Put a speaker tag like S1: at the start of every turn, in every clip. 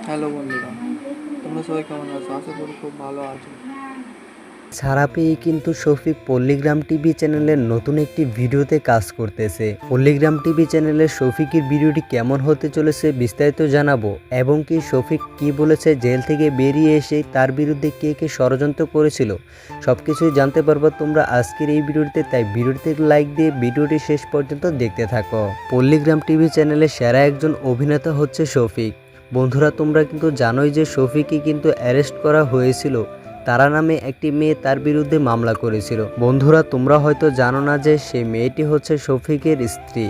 S1: Hello বন্ধুরা, তোমরা সবাই কেমন আছো? আশা করি খুব ভালো আছো।
S2: ছাড়া পেয়ে কিন্তু শফিক পল্লীগ্রাম টিভি চ্যানেলের নতুন একটি ভিডিওতে কাজ করতেছে। পল্লীগ্রাম টিভি চ্যানেলের শফিকের ভিডিওটি কেমন হতে চলেছে বিস্তারিত জানাবো, এবং কি শফিক কি বলেছে, জেল থেকে বেরিয়ে এসে তার বিরুদ্ধে কে কে ষড়যন্ত্র করেছিল সবকিছুই জানতে পারবো তোমরা আজকের এই ভিডিওটিতে। তাই ভিডিওটিতে লাইক দিয়ে ভিডিওটি শেষ পর্যন্ত দেখতে থাকো। পল্লীগ্রাম টিভি চ্যানেলের সেরা একজন অভিনেতা হচ্ছে শফিক। বন্ধুরা, তোমরা কিন্তু জানোই যে শফিককে কিন্তু অ্যারেস্ট করা হয়েছিল। তারা নামে একটি মেয়ে তার বিরুদ্ধে মামলা করেছিল। বন্ধুরা, তোমরা হয়তো জানো না যে সেই মেয়েটি হচ্ছে শফিকের স্ত্রী।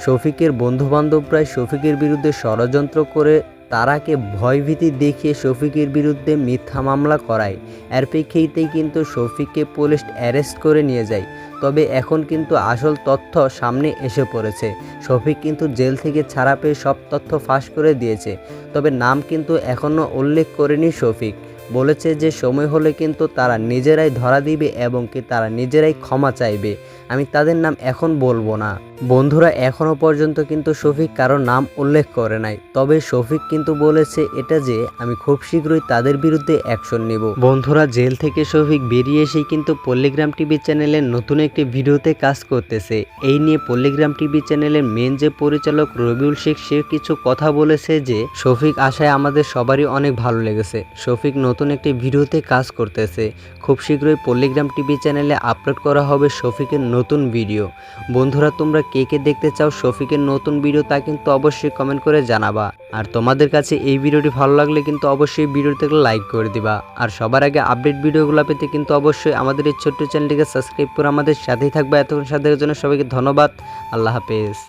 S2: শফিকের বন্ধুবান্ধবরাই শফিকের বিরুদ্ধে ষড়যন্ত্র করে তারাকে ভয়ভীতি দেখিয়ে শফিকের বিরুদ্ধে মিথ্যা মামলা করায়। এর প্রেক্ষিতেই কিন্তু শফিককে পুলিশ অ্যারেস্ট করে নিয়ে যায়। তবে এখন কিন্তু আসল তথ্য সামনে এসে পড়েছে। শফিক কিন্তু জেল থেকে ছাড়া পেয়ে সব তথ্য ফাঁস করে দিয়েছে। তবে নাম কিন্তু এখনও উল্লেখ করেনি শফিক। বলেছে যে সময় হলে কিন্তু তারা নিজেরাই ধরা দিবে এবং কি তারা নিজেরাই ক্ষমা চাইবে। আমি তাদের নাম এখন বলবো না। বন্ধুরা, এখনও পর্যন্ত কিন্তু শফিক কারো নাম উল্লেখ করে নাই। তবে শফিক কিন্তু বলেছে এটা যে আমি খুব শীঘ্রই তাদের বিরুদ্ধে অ্যাকশন নেব। বন্ধুরা, জেল থেকে শফিক বেরিয়ে এসেই কিন্তু পল্লীগ্রাম টিভি চ্যানেলের নতুন একটি ভিডিওতে কাজ করতেছে। এই নিয়ে পল্লীগ্রাম টিভি চ্যানেলের মেন যে পরিচালক রবিউল শেখ, সে কিছু কথা বলেছে যে শফিক আসায় আমাদের সবারই অনেক ভালো লেগেছে। শফিক নতুন একটি ভিডিওতে কাজ করতেছে। খুব শীঘ্রই পল্লীগ্রাম টিভি চ্যানেলে আপলোড করা হবে শফিকের নতুন ভিডিও। বন্ধুরা, তোমরা কে কে দেখতে চাও শফিকের নতুন ভিডিও তা কিন্তু অবশ্যই কমেন্ট করে জানাবা। আর তোমাদের কাছে এই ভিডিওটি ভালো লাগলে কিন্তু অবশ্যই ভিডিওতে লাইক করে দিবা। আর সবার আগে আপডেট ভিডিওগুলো পেতে কিন্তু অবশ্যই আমাদের এই ছোট্ট চ্যানেলটিকে সাবস্ক্রাইব করে আমাদের সাথেই থাকবে। এতক্ষণ সাথে জন্য সবাইকে ধন্যবাদ। আল্লাহ হাফেজ।